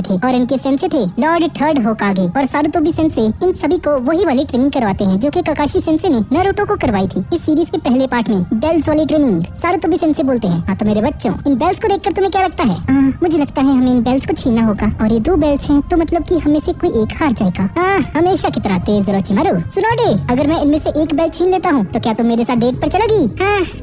करते थे और इनके सेंसे थे लॉर्ड थर्ड होकागे और सारुतोबी सेंसे इन सभी को वही वाली ट्रेनिंग करवाते हैं जो कि काकाशी सेंसे ने नारुतो को करवाई थी। इस सीरीज के पहले पार्ट में बेल्स वाली ट्रेनिंग सारुतोबी सेंसे बोलते हैं, हाँ तो मेरे बच्चों इन बेल्स को देखकर तुम्हें क्या लगता है? मुझे लगता है हमें इन बेल्स को छीनना होगा और ये 2 बेल्स हैं तो मतलब कि हमें से कोई एक हार जाएगा। हमेशा की तरह तेज रोचिमारू। सुनोडे, अगर मैं इनमें से एक बेल छीन लेता हूँ तो क्या तुम मेरे साथ डेट पर चलोगी?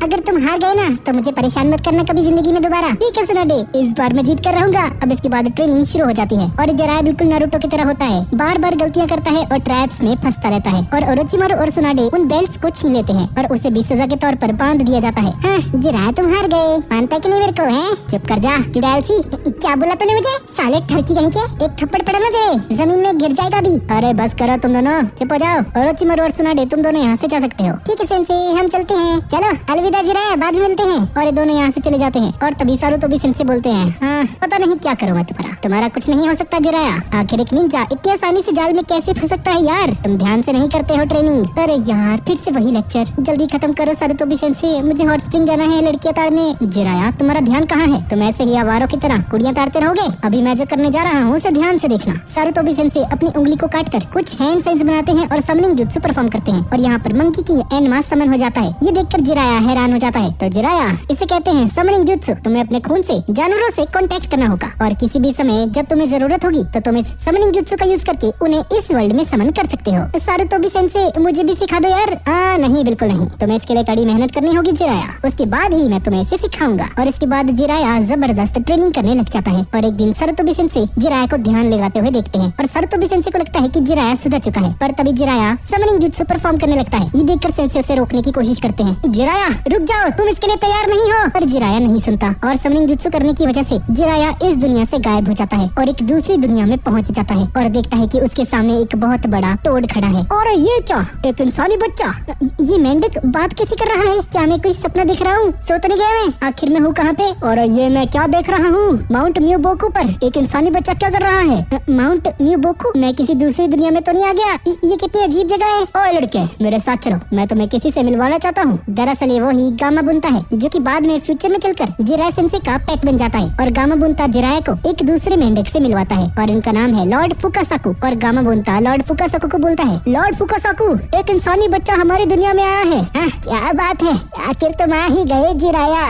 अगर तुम हार गए ना तो मुझे परेशान मत करना कभी जिंदगी में दोबारा। ठीक है सुनोडे, इस बार मैं जीत कर रहूंगा। अब इसके बाद ट्रेनिंग शुरू हो जाती है और जिराया बिल्कुल नारुतो की तरह होता है, बार बार गलतियाँ करता है और ट्रैप्स में फंसता रहता है और ओरोचिमारू और सुनाडे उन बेल्ट्स को छीन लेते हैं और उसे भी सजा के तौर पर बांध दिया जाता है। जिराया तुम हार गए, मानता कि नहीं मेरे को? है चुप कर जा चुड़ैल सी। क्या बोला तूने मुझे? साले ठरकी कहीं के, एक थप्पड़ पड़ा ना तेरे जमीन में गिर जाएगा भी। अरे बस करो तुम दोनों, चुप हो जाओ। ओरोचिमारू और सुनाडे तुम दोनों यहाँ से जा सकते हो। ठीक है सेंसे, हम चलते हैं। चलो अलविदा जिराया, बाद में मिलते हैं। और ये दोनों यहाँ से चले जाते हैं और तभी सारुतोबी सेंसे बोलते हैं, पता नहीं क्या करूँ मैं तुम्हारा कुछ नहीं हो सकता जिराया। आखिर एक निंजा इतनी आसानी से जाल में कैसे फंस सकता है यार? तुम ध्यान से नहीं करते हो ट्रेनिंग। अरे यार फिर से वही लेक्चर, जल्दी खत्म करो सारुतोबी सेंसे, मुझे हॉट स्प्रिंग जाना है लड़कियां ताड़ने। जिराया तुम्हारा ध्यान कहाँ है? तुम ऐसे ही आवारों की तरह कुड़ियां ताड़ते रहोगे? अभी मैं जो करने जा रहा हूँ उसे ध्यान से देखना। सारुतोबी सेंसे अपनी उंगली को काटकर कुछ हैंड साइंस बनाते हैं और समनिंग जुत्सु परफॉर्म करते हैं और यहाँ पर मंकी किंग एनमा समन हो जाता है। ये देखकर जिराया हैरान हो जाता है। तो जिराया, इसे कहते हैं समनिंग जुत्सु। तुम्हें अपने खून से जानवरों से कांटेक्ट करना होगा और किसी भी समय जब तुम्हें जरूरत होगी तो तुम इस समनिंग जुत्सु का यूज करके उन्हें इस वर्ल्ड में समन कर सकते हो। सारुतोबी सेंसे मुझे भी सिखा दो यार। नहीं बिल्कुल नहीं, तुम्हें इसके लिए कड़ी मेहनत करनी होगी जिराया, उसके बाद ही मैं तुम्हें इसे सिखाऊंगा। और इसके बाद जिराया जबरदस्त ट्रेनिंग करने लग जाता है और एक दिन सारुतोबी सेंसे जिराया को ध्यान लगाते हुए देखते हैं और सारुतोबी सेंसे को लगता है कि जिराया सुधर चुका है। पर तभी जिराया समनिंग जुत्सु परफॉर्म करने लगता है। ये देखकर सेंसे उसे रोकने की कोशिश करते हैं। जिराया रुक जाओ, तुम इसके लिए तैयार नहीं हो। पर जिराया नहीं सुनता और समनिंग जुत्सु करने की वजह से जिराया इस दुनिया से गायब हो जाता है और एक दूसरी दुनिया में पहुंच जाता है और देखता है कि उसके सामने एक बहुत बड़ा टोड खड़ा है। और ये क्या, एक इंसानी बच्चा? ये मेंढक बात कैसे कर रहा है? क्या मैं कोई सपना देख रहा हूँ? सो तो नहीं गया मैं? आखिर मैं हूँ कहाँ पे? और ये मैं क्या देख रहा हूँ? माउंट म्यूबोकू पर एक इंसानी बच्चा क्या कर रहा है? माउंट म्यूबोकू? मैं किसी दूसरी दुनिया में तो नहीं आ गया? ये कितनी अजीब जगह है। ओए लड़के, मेरे साथ चलो, मैं तुम्हें किसी से मिलवाना चाहता हूँ। दरअसल ये वही गामाबुंता है जो कि बाद में फ्यूचर में चलकर जिराया सेंसे का पेट बन जाता है और गामाबुंता जिराया को एक दूसरे मेंढक से मिलवाता है और इनका नाम है लॉर्ड फुकासाकू। और गामाबुंता लॉर्ड फुकासाकू को बोलता है, लॉर्ड फुकासाकू, एक इंसानी बच्चा हमारी दुनिया में आया है। क्या बात है, आखिर तुम आ ही गए जिराया।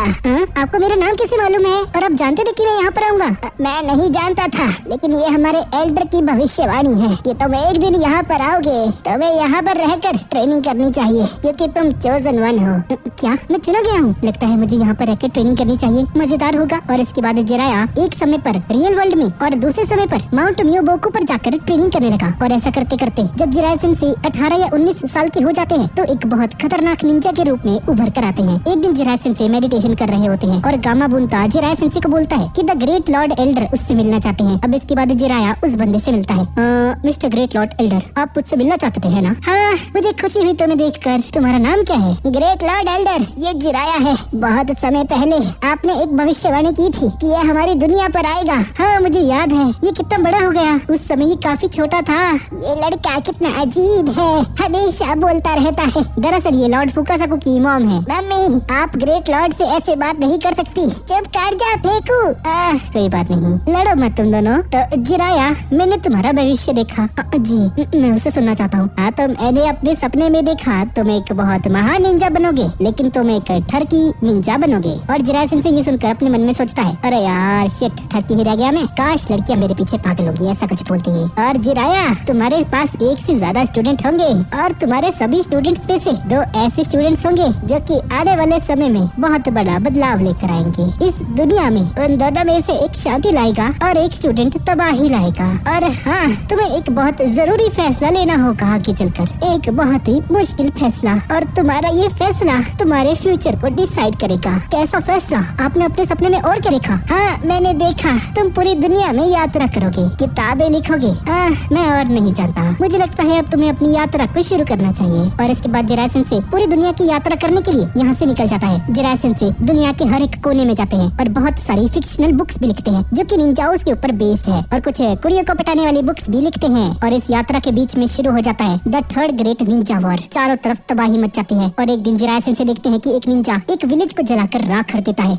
आपको मेरा नाम कैसे मालूम है और आप जानते थे कि मैं यहाँ पर आऊंगा? मैं नहीं जानता था, लेकिन ये हमारे एल्डर की भविष्यवाणी है कि तुम एक दिन यहाँ पर आओगे। तुम्हें यहाँ पर रहकर ट्रेनिंग करनी चाहिए क्योंकि तुम चोजन वन हो। क्या मैं चुना गया हूँ? लगता है मुझे यहाँ पर रहकर ट्रेनिंग करनी चाहिए, मजेदार होगा। और इसके बाद जिराया एक समय पर रियल वर्ल्ड में और दूसरे समय पर माउंट म्यूबोकू पर जाकर ट्रेनिंग करने लगा। और ऐसा करते करते जब जिराया सेंसे 18 या 19 साल के हो जाते हैं तो एक बहुत खतरनाक निंजा के रूप में उभर कर आते हैं। एक दिन जिराया सेंसे मेडिटेशन कर रहे होते हैं और गामाबुंता जिराया सेंसे को बोलता है कि द ग्रेट लॉर्ड एल्डर उससे मिलना चाहते हैं। अब इसके बाद जिराया उस बंदे से मिलता है। मिस्टर ग्रेट लॉर्ड एल्डर, आप मुझसे मिलना चाहते थे है ना? हाँ, मुझे खुशी हुई तुम्हें देखकर। तुम्हारा नाम क्या है? ग्रेट लॉर्ड एल्डर, ये जिराया है। बहुत समय पहले आपने एक भविष्यवाणी की थी कि ये हमारी दुनिया पर आएगा। हाँ मुझे याद है। ये कितना बड़ा हो गया, उस समय ये काफी छोटा था। ये लड़का कितना अजीब है, हमेशा बोलता रहता है। दरअसल ये लॉर्ड फुकासाकू की मॉम है। मम्मी, आप ग्रेट लॉर्ड से ऐसे बात नहीं कर सकती। चुप कर जा फेंकू। कोई बात नहीं, लड़ो मत तुम दोनों। तो जिराया, मैंने तुम्हारा भविष्य देखा। जी, मैं उसे सुनना चाहता हूँ। हाँ, तो मैंने अपने सपने में देखा तुम एक बहुत महान निंजा बनोगे, लेकिन तुम एक ठरकी निंजा बनोगे। और जिराया सेंसे ये सुनकर अपने मन में सोचता है, अरे यार शिट, ठरकी ही रह गया मैं। काश लड़कियां मेरे पीछे पागल होगी, ऐसा कुछ बोलती है। और जिराया, तुम्हारे पास एक से ज्यादा स्टूडेंट होंगे और तुम्हारे सभी स्टूडेंट्स में से 2 ऐसे स्टूडेंट्स होंगे जो कि आने वाले समय में बहुत बड़ा बदलाव लेकर आएंगे इस दुनिया में। उन दोनों में से एक शांति लाएगा और एक स्टूडेंट तबाही लाएगा। और हाँ, तुम्हें एक बहुत जरूरी फैसला लेना होगा आगे चलकर, एक बहुत ही मुश्किल फैसला। और तुम्हारा ये फैसला तुम्हारे फ्यूचर को डिसाइड करेगा। कैसा फैसला? आपने अपने सपने में और क्या देखा? हाँ, मैंने देखा तुम पूरी दुनिया में यात्रा करोगे, किताबें लिखोगे। मैं और नहीं जानता, मुझे लगता है अब तुम्हें अपनी यात्रा को शुरू करना चाहिए। और इसके बाद जिराया सेंसे पूरी दुनिया की यात्रा करने के लिए यहाँ से निकल जाता है। जिराया सेंसे दुनिया के हर एक कोने में जाते हैं और बहुत सारी फिक्शनल बुक्स भी लिखते हैं जो कि निंजाओस के ऊपर बेस्ड है, और कुछ कुड़ियों को पटाने वाली बुक्स भी लिखते हैं। और इस यात्रा के बीच में शुरू हो जाता है the third great Ninja war. चारों तरफ तबाही मच जाती है और एक दिन जिराया सेंसे देखते हैं कि एक निंजा एक विलेज को जलाकर राख कर देता है।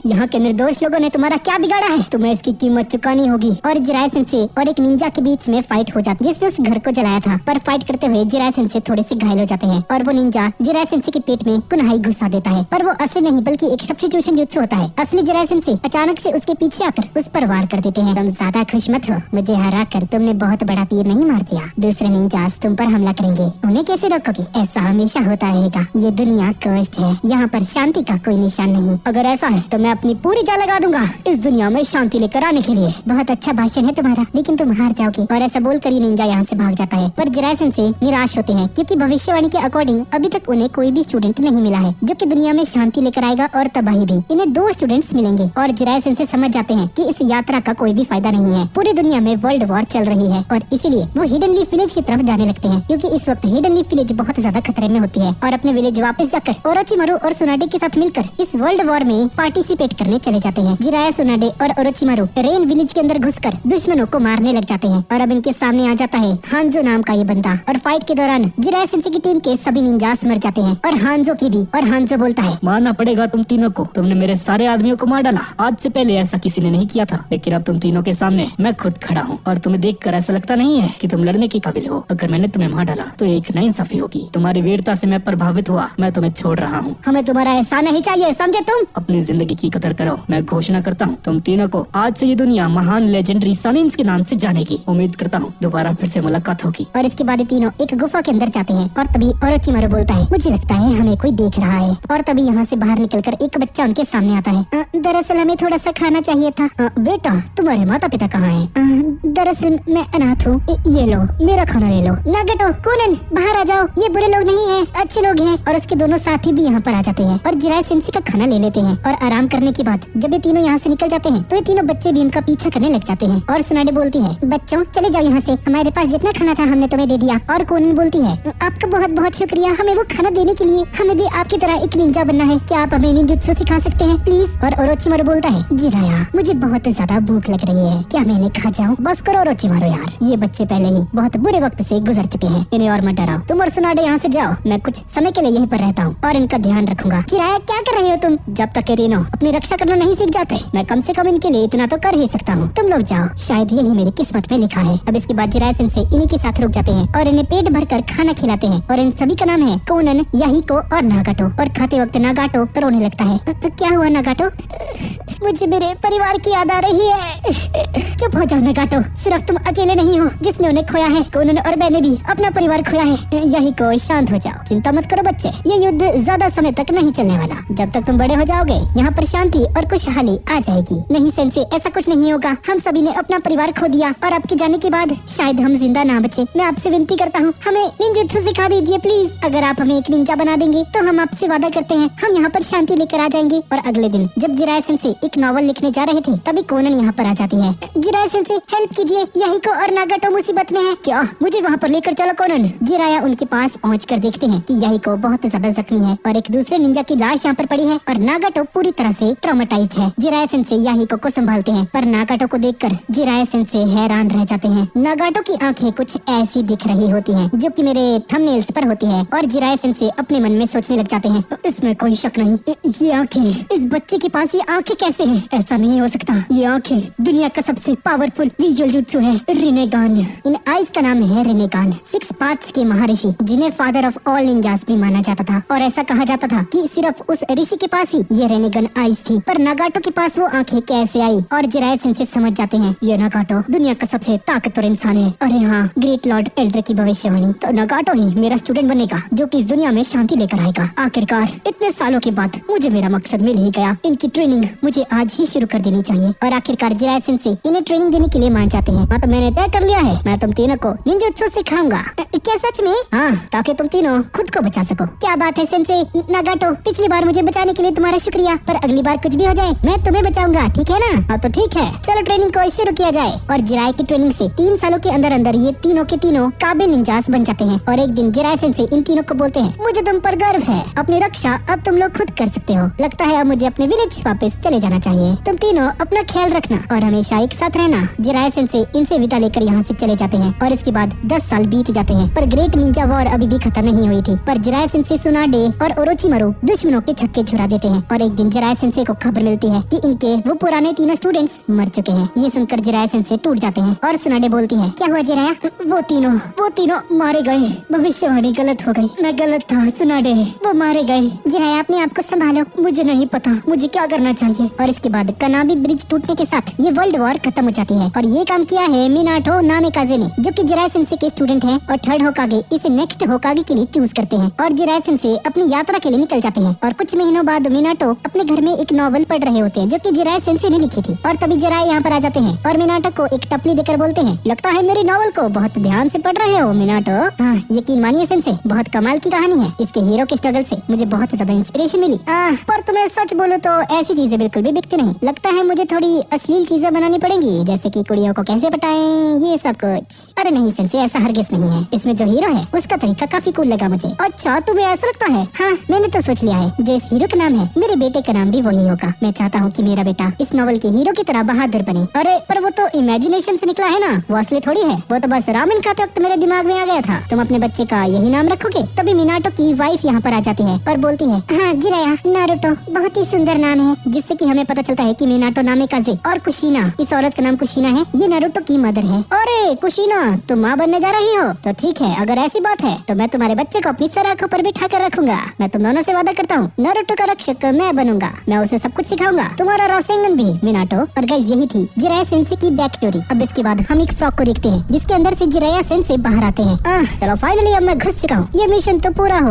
यहाँ के निर्दोष लोगों ने तुम्हारा क्या बिगाड़ा है? तुम्हें इसकी कीमत चुकानी होगी। और जिराय सेंसे और एक निंजा के बीच में फाइट हो जाती है जिसने उस घर को जलाया था। पर फाइट करते हुए जिराय सेंसे थोड़े से घायल हो जाते हैं और वो निंजा जिराय सेंसे के पेट में कुनहाई घुसा देता है। पर वो असली नहीं बल्कि एक सब्स्टिट्यूशन जुत्सु होता है। असली जिराय सेंसे अचानक से उसके पीछे आकर उस पर वार कर देते हैं। तुम ज्यादा खुश मत हो, मुझे हरा कर तुमने बहुत बड़ा तीर नहीं मार दिया। दूसरे निंजास तुम पर हमला करेंगे, उन्हें कैसे रोकोगे? ऐसा हमेशा होता रहेगा, ये दुनिया कर्स्ड है, यहाँ पर शांति का कोई निशान नहीं। अगर ऐसा है तो मैं अपनी पूरी जान लगा दूंगा इस दुनिया में शांति लेकर आने के लिए। बहुत अच्छा भाषण है तुम्हारा, लेकिन तुम हार जाओगे। और ऐसा बोलकर ये निंजा यहाँ से भाग जाता है। पर जिराय सेंसे निराश होते हैं क्योंकि भविष्यवाणी के अकॉर्डिंग अभी तक उन्हें कोई भी स्टूडेंट नहीं मिला है जो कि दुनिया में शांति लेकर आएगा और तबाही भी। इन्हें 2 स्टूडेंट्स मिलेंगे और जिराय सेंसे समझ जाते हैं कि इस यात्रा का कोई भी फायदा नहीं है। पूरी दुनिया में वर्ल्ड वॉर चल रही है और इसीलिए वो हिडन लीफ विलेज की तरफ जाने लगते हैं क्योंकि इस वक्त हिडन लीफ विलेज बहुत ज्यादा खतरे में होती है। और अपने विलेज वापस जाकर ओरोचिमारू और सुनाडे के साथ मिलकर इस वर्ल्ड वॉर में पार्टिसिपेट करने चले जाते हैं। जिराया, सुनाडे और ओरोचिमारू रेन विलेज के अंदर घुसकर दुश्मनों को मारने लग जाते हैं। और अब इनके सामने आ जाता है हांजो नाम का ये बंदा। और फाइट के दौरान जिराया सेंसे की टीम के सभी निंजास मर जाते हैं और हांजो की भी। और हांजो बोलता है, मानना पड़ेगा तुम तीनों को, तुमने मेरे सारे आदमियों को मार डाला। आज से पहले ऐसा किसी ने नहीं किया था, लेकिन अब तुम तीनों के सामने मैं खुद खड़ा हूँ और तुम्हें देखकर ऐसा लगता नहीं है कि तुम लड़ने के काबिल हो। अगर मैंने तुम्हें मार डाला तो एक नाइंसाफी होगी। तुम्हारी वीरता से मैं प्रभावित हुआ, मैं तुम्हें छोड़ रहा हूँ। हमें तुम्हारा एहसान नहीं चाहिए, समझे तुम? अपनी जिंदगी की कदर करो। मैं घोषणा करता हूँ तुम तीनों को आज से ये दुनिया महान लेजेंडरी सानिन्स के नाम से जानेगी। उम्मीद करता हूँ दोबारा फिर से मुलाकात होगी। और इसके बाद तीनों एक गुफा के अंदर जाते हैं और तभी ओरोचिमारू बोलता है, मुझे लगता है हमें कोई देख रहा है। और तभी यहाँ से बाहर निकलकर एक बच्चा उनके सामने आता है। दरअसल हमें थोड़ा सा खाना चाहिए था। बेटा, तुम्हारे माता पिता कहाँ हैं? दरअसल मैं अनाथ हूँ, ये लो मेरा खाना ले लो। नागेटो, कोनन, बाहर आ जाओ, ये बुरे लोग नहीं हैं, अच्छे लोग हैं। और उसके दोनों साथी भी यहाँ पर आ जाते हैं और जिराय सेंसे का खाना ले लेते हैं। और आराम करने के बाद जब ये तीनों यहाँ से निकल जाते हैं तो ये तीनों बच्चे भी इनका पीछा करने लग जाते हैं। और सुनाडे बोलती है, बच्चों चले जाओ यहाँ से, हमारे पास जितना खाना था हमने तुम्हें दे दिया। और कोनन बोलती है, आपका बहुत बहुत शुक्रिया हमें वो खाना देने के लिए। हमें भी आपकी तरह एक निंजा बनना है, क्या आप हमें निंजुत्सु सिखा सकते हैं प्लीज? और ओरोचिमारू बोलता है, जिराया मुझे बहुत ज्यादा भूख लग रही है, क्या मैं इन्हें खा जाऊँ? बस करो ओरोचिमारू यार, ये बच्चे पहले ही बहुत बुरे वक्त से गुजर चुके हैं, इन्हें और मत डराओ। तुम और सुनाडे यहाँ से जाओ, मैं कुछ समय के लिए यहीं पर रहता हूँ और इनका ध्यान रखूंगा। जिराया क्या कर रहे हो तुम? जब तक रीनो अपनी रक्षा करना नहीं सीख जाते, मैं कम से कम इनके लिए इतना तो कर ही सकता हूँ। तुम लोग जाओ, शायद यही मेरी किस्मत में लिखा है। अब इसके बाद जिराय सेंसे इन्हीं के साथ रुक जाते हैं और इन्हें पेट भरकर खाना खिलाते हैं। और इन सभी का नाम है कोनन, याहिको और नागाटो। और खाते वक्त नागाटो रोने लगता है। क्या हुआ नागाटो? मुझे मेरे परिवार की याद आ रही है। चुप हो जाओ नागाटो, सिर्फ तुम अकेले नहीं हो जिसने उन्हें खोया है, कोनन और मैंने भी अपना परिवार खोया है। याहिको, शांत हो जाओ, चिंता मत करो बच्चे, ये युद्ध ज्यादा समय तक नहीं चलने वाला। जब तक तुम बड़े हो जाओगे यहाँ पर शांति और खुशहाली आ जाएगी। नहीं सेंसे, ऐसा कुछ नहीं होगा, हम सभी ने अपना परिवार खो दिया और आपके जाने के बाद शायद हम जिंदा ना बचे। मैं आपसे विनती करता हूँ, हमें निंजुत्सु सिखा दीजिए प्लीज। अगर आप हमें एक निंजा बना देंगे तो हम आपसे वादा करते हैं हम यहाँ पर शांति लेकर आ जाएंगे। और अगले दिन जब जिराय सेंसे एक नॉवल लिखने जा रहे थे तभी कोनन यहाँ पर आ जाती है। जिराय सेंसे हेल्प कीजिए, याहिको और नागाटो मुसीबत में है। क्या? मुझे वहाँ पर लेकर चलो कोनन। जिराया उनके पास पहुँचकर देखते हैं कि याहिको बहुत ज्यादा जख्मी है और एक दूसरे निंजा की लाश यहाँ पर पड़ी है और नागाटो पूरी तरह से ट्रॉमेटाइज्ड है। जिराय सेंसे याहिको को संभालते हैं पर नागाटो को देखकर जिराय सेंसे हैरान रह जाते हैं। नागाटो की आंखें कुछ ऐसी दिख रही होती हैं जो कि मेरे थंबनेल्स पर होती है। और जिराय सेंसे अपने मन में सोचने लग जाते हैं, इसमें कोई शक नहीं, ये आंखें, इस बच्चे के पास ये आंखें कैसे हैं? ऐसा नहीं हो सकता, ये आंखें दुनिया का सबसे पावरफुल विजुअल जुत्सु है, रिनेगान। इन आइज का नाम है रिनेगान, 6 पाथ्स के महर्षि जिन्हें फादर ऑफ ऑल निंजास भी माना जाता था। और ऐसा कहा जाता था कि सिर्फ उस ऋषि के पास ही ये रिनेगान आइज थी। पर नागाटो के पास वो आंखें कैसे आई? और जिराय सेंसे समझ जाते हैं ये नागाटो दुनिया का सबसे ताकतवर इंसान है। अरे हाँ, ग्रेट लॉर्ड एल्डर की भविष्यवाणी, तो नागाटो ही मेरा स्टूडेंट बनेगा जो कि इस दुनिया में शांति लेकर आएगा। आखिरकार इतने सालों के बाद मुझे मेरा मकसद मिल ही गया। इनकी ट्रेनिंग मुझे आज ही शुरू कर देनी चाहिए। और आखिरकार जिराय सेंसे इन्हें ट्रेनिंग देने के लिए मान जाते हैं। हाँ, तो मैंने तय कर लिया है, मैं तुम तीनों को निंजुत्सु सिखाऊंगा। क्या सच में? हाँ, ताकि तुम तीनों खुद को बचा सको। क्या बात है सेंसे। नागाटो, पिछली बार मुझे बचाने के लिए तुम्हारा शुक्रिया, पर अगली बार कुछ भी हो जाए मैं तुम्हें बचाऊंगा, ठीक है ना? हाँ तो ठीक है, चलो ट्रेनिंग को शुरू किया जाए। और जिराय की ट्रेनिंग से 3 सालों के अंदर अंदर ये तीनों के तीनों काबिल निंजास बन जाते हैं। और एक दिन जिराय सेंसे इन तीनों को बोलते हैं, मुझे तुम पर गर्व है, अपनी रक्षा अब तुम लोग खुद कर सकते हो। लगता है अब मुझे अपने विलेज वापस चले जाना चाहिए। तुम तीनों अपना ख्याल रखना और हमेशा एक साथ रहना। जिराय सेंसे इनसे विदा लेकर यहाँ से चले जाते हैं। और इसके बाद 10 साल बीत जाते हैं पर ग्रेट निंजा वॉर अभी भी खत्म नहीं हुई थी। पर जिराय सेंसे, सुनाडे और ओरोचिमारू दुश्मनों के छक्के छुड़ा देते हैं। और एक दिन जिराय सेंसे को खबर मिलती है कि इनके वो पुराने तीनों स्टूडेंट्स मर चुके हैं। ये सुनकर जिराया सेंसे टूट जाते हैं और सुनाडे बोलती है, क्या हुआ जिराया? वो तीनों मारे गए। भविष्यवाणी गलत हो गई, मैं गलत था सुनाडे, वो मारे गए। जिराया अपने आप को संभालो, मुझे नहीं पता मुझे क्या करना चाहिए। और इसके बाद कनाबी ब्रिज टूटने के साथ ये वर्ल्ड वॉर खत्म हो जाती है। और ये काम किया है मिनाटो नामेकाजे ने, जो कि जिराया सेंसे के स्टूडेंट हैं और थर्ड होकागे इसे नेक्स्ट होकागे के लिए चूज करते हैं। और जिराया सेंसे अपनी यात्रा के लिए निकल जाते हैं। और कुछ महीनों बाद मिनाटो अपने घर में एक नॉवल पढ़ रहे होते हैं जो कि जिराया सेंसे ने लिखी थी। और तभी जिराया यहाँ पर आ जाते हैं और मिनाटो को एक टपली देकर बोलते हैं, लगता है मेरी नॉवल को बहुत ध्यान से पढ़ रहे हो मिनाटो। हाँ, यकीन मानिए सेंसे, बहुत कमाल की कहानी है। इसके हीरो के स्ट्रगल से मुझे बहुत ज्यादा इंस्पिरेशन मिली। पर तुम्हें सच बोलो तो ऐसी चीजें बिल्कुल भी बिकती नहीं। लगता है मुझे थोड़ी अश्लील चीजें बनानी पड़ेंगी, जैसे कि कुड़ियों को कैसे पटाएं, ये सब कुछ। अरे नहीं सेंसे, ऐसा हरगिज नहीं है। इसमें जो हीरो है उसका तरीका काफी कूल लगा मुझे। अच्छा, तुम्हें ऐसा लगता है? हाँ, मैंने तो सोच लिया है जो इस हीरो का नाम है मेरे बेटे का नाम भी वही होगा। मैं चाहता हूँ कि मेरा बेटा इस नॉवल के हीरो की तरह बहादुर बने। अरे पर वो तो इमेजिनेशन से निकला है ना, वो असली थोड़ी है। वो तो बस रामेन खाते वक्त मेरे दिमाग में आ गया था। तुम अपने बच्चे का यही नाम रखोगे? तभी मिनाटो की वाइफ यहाँ पर आ जाती है और बोलती है, हाँ जिराया, नारुतो बहुत ही सुंदर नाम है। जिससे कि हमें पता चलता है कि मिनाटो नामेकाजे और कुशीना, इस औरत का नाम कुशीना है, ये नारुतो की मदर है। अरे कुशीना, तुम माँ बनने जा रही हो? तो ठीक है, अगर ऐसी बात है तो मैं तुम्हारे बच्चे को अपनी सर आंखों पर बिठा कर रखूंगा। मैं तुम दोनों से वादा करता हूँ, नारुतो का रक्षक मैं बनूंगा। मैं उसे सब कुछ सिखाऊंगा, तुम्हारा रासेंगन भी मिनाटो। और गाइस, यही थी जिराया सेंसे की बैक स्टोरी। अब इसके बाद हम एक फ्रॉक को देखते हैं जिसके अंदर से जिराया सेंसे बाहर आते हैं। चलो फाइनली अब मैं घुस चुका हूँ, ये मिशन तो पूरा हो